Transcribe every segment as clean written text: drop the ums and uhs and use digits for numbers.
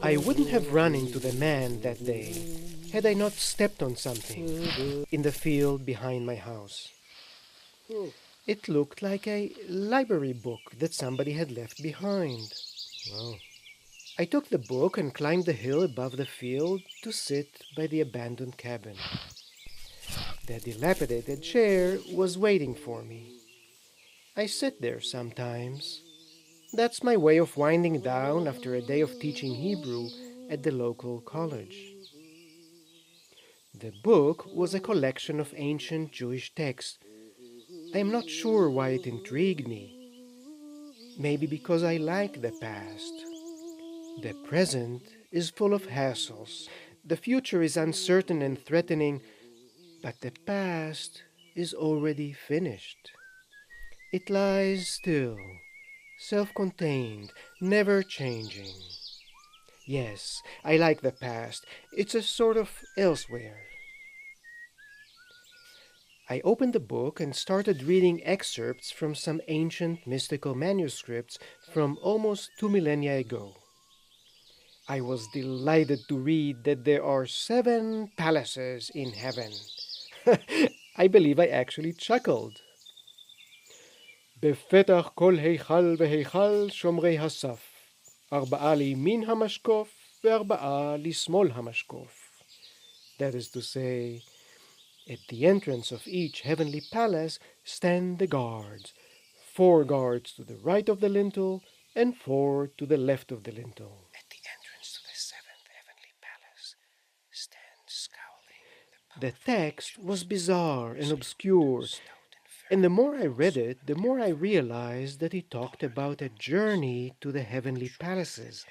I wouldn't have run into the man that day had I not stepped on something in the field behind my house. It looked like a library book that somebody had left behind. Wow. I took the book and climbed the hill above the field to sit by the abandoned cabin. The dilapidated chair was waiting for me. I sit there sometimes. That's my way of winding down after a day of teaching Hebrew at the local college. The book was a collection of ancient Jewish texts. I am not sure why it intrigued me. Maybe because I like the past. The present is full of hassles. The future is uncertain and threatening, but the past is already finished. It lies still, self-contained, never changing. Yes, I like the past. It's a sort of elsewhere. I opened the book and started reading excerpts from some ancient mystical manuscripts from almost 2 millennia ago. I was delighted to read that there are 7 palaces in heaven. I believe I actually chuckled. בפתח כל היכל והיכל שומרי הסף, 4 לימין המשקוף ו4 לשמאל המשקוף. That is to say, at the entrance of each heavenly palace stand the guards, 4 guards to the right of the lintel and 4 to the left of the lintel. At the entrance to the 7th heavenly palace stand scowling. The text was bizarre and obscure, and the more I read it, the more I realized that he talked about a journey to the heavenly palaces.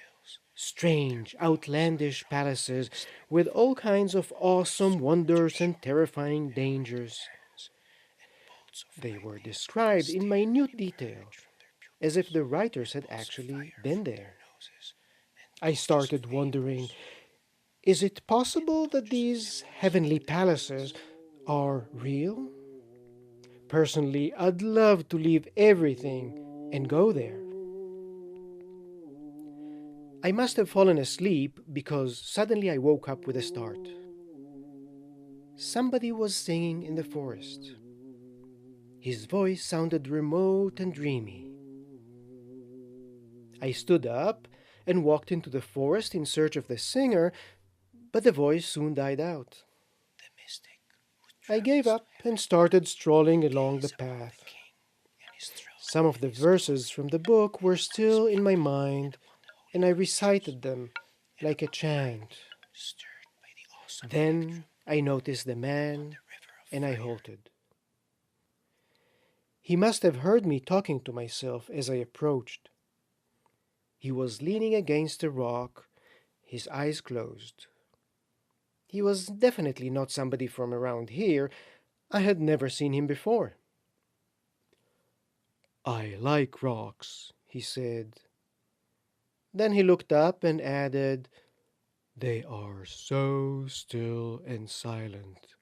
Strange, outlandish palaces with all kinds of awesome wonders and terrifying dangers. They were described in minute detail, as if the writers had actually been there. I started wondering, is it possible that these heavenly palaces are real? Personally, I'd love to leave everything and go there. I must have fallen asleep because suddenly I woke up with a start. Somebody was singing in the forest. His voice sounded remote and dreamy. I stood up and walked into the forest in search of the singer, but the voice soon died out. I gave up and started strolling along the path. Some of the verses from the book were still in my mind, and I recited them like a chant. Then I noticed the man, and I halted. He must have heard me talking to myself as I approached. He was leaning against a rock, his eyes closed. He was definitely not somebody from around here. I had never seen him before. "I like rocks," he said. Then he looked up and added, "They are so still and silent.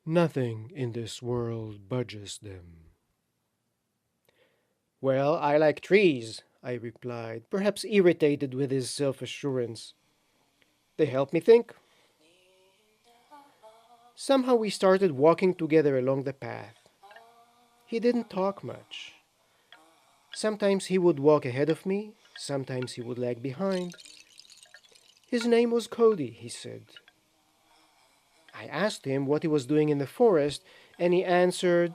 Nothing in this world budges them." "Well, I like trees," I replied, perhaps irritated with his self-assurance. "They help me think." Somehow we started walking together along the path. He didn't talk much. Sometimes he would walk ahead of me, sometimes he would lag behind. His name was Cody, he said. I asked him what he was doing in the forest, and he answered,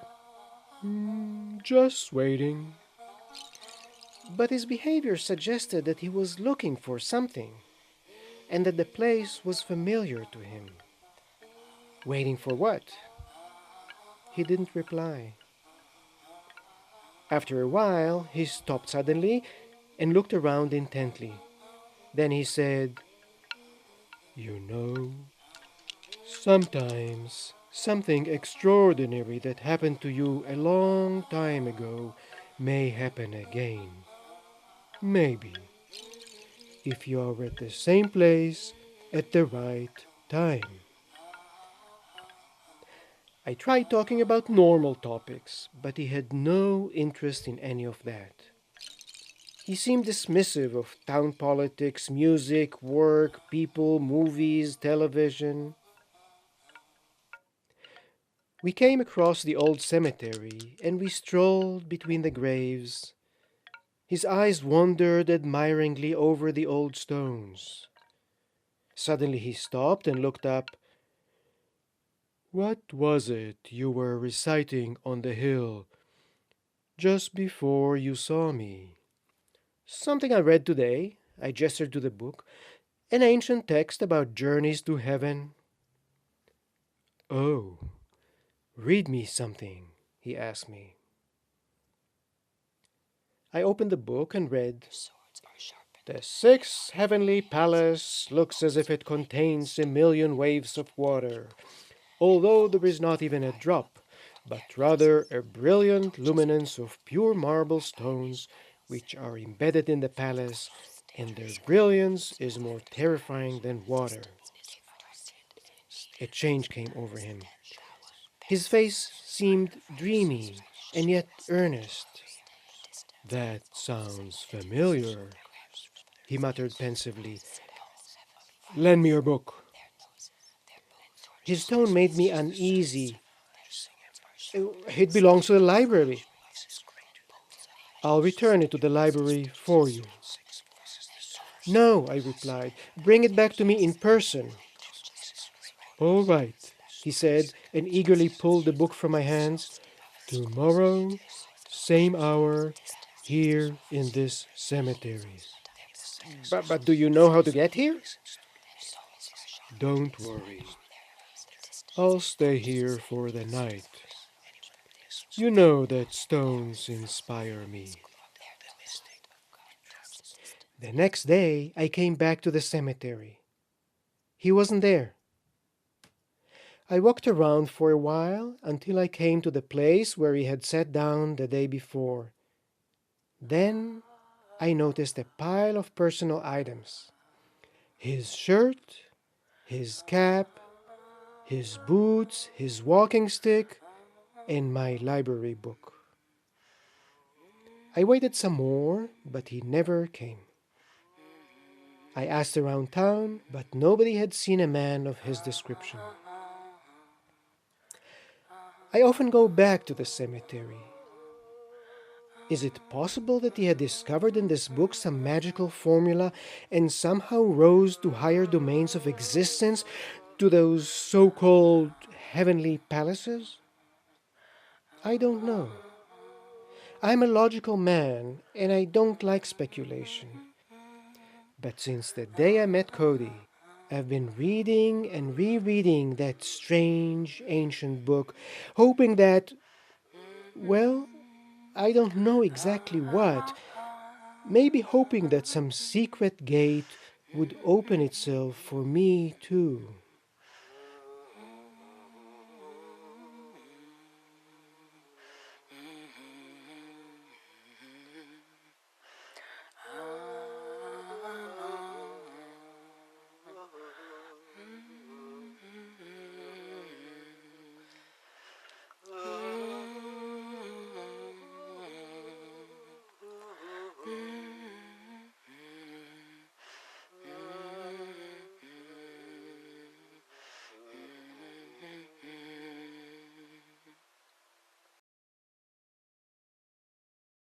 "Just waiting." But his behavior suggested that he was looking for something, and that the place was familiar to him. Waiting for what? He didn't reply. After a while, he stopped suddenly and looked around intently. Then he said, "You know, sometimes something extraordinary that happened to you a long time ago may happen again. Maybe, if you are at the same place at the right time." I I tried talking about normal topics, but he had no interest in any of that. He seemed dismissive of town politics, music, work, people, movies, television. We came across the old cemetery and we strolled between the graves. His eyes wandered admiringly over the old stones. Suddenly he stopped and looked up. "What was it you were reciting on the hill just before you saw me?" "Something I read today." I gestured to the book. "An ancient text about journeys to heaven." "Oh, read me something," he asked me. I opened the book and read, "The sixth heavenly palace looks as if it contains a million waves of water, although there is not even a drop, but rather a brilliant luminance of pure marble stones which are embedded in the palace, and their brilliance is more terrifying than water." A change came over him. His face seemed dreamy and yet earnest. "That sounds familiar," he muttered pensively. "Lend me your book." His tone made me uneasy. "It belongs to the library." "I'll return it to the library for you." "No," I replied. "Bring it back to me in person." "All right," he said, and eagerly pulled the book from my hands. "Tomorrow, same hour, here in this cemetery." But do you know how to get here?" "Don't worry. I'll stay here for the night. You know that stones inspire me." The next day, I came back to the cemetery. He wasn't there. I walked around for a while until I came to the place where he had sat down the day before. Then I noticed a pile of personal items: his shirt, his cap, his boots, his walking stick, and my library book. I waited some more, but he never came. I asked around town, but nobody had seen a man of his description. I often go back to the cemetery. Is it possible that he had discovered in this book some magical formula and somehow rose to higher domains of existence, to those so-called heavenly palaces? I don't know. I'm a logical man and I don't like speculation. But since the day I met Cody, I've been reading and rereading that strange ancient book, hoping that, well, I don't know exactly what, maybe hoping that some secret gate would open itself for me too.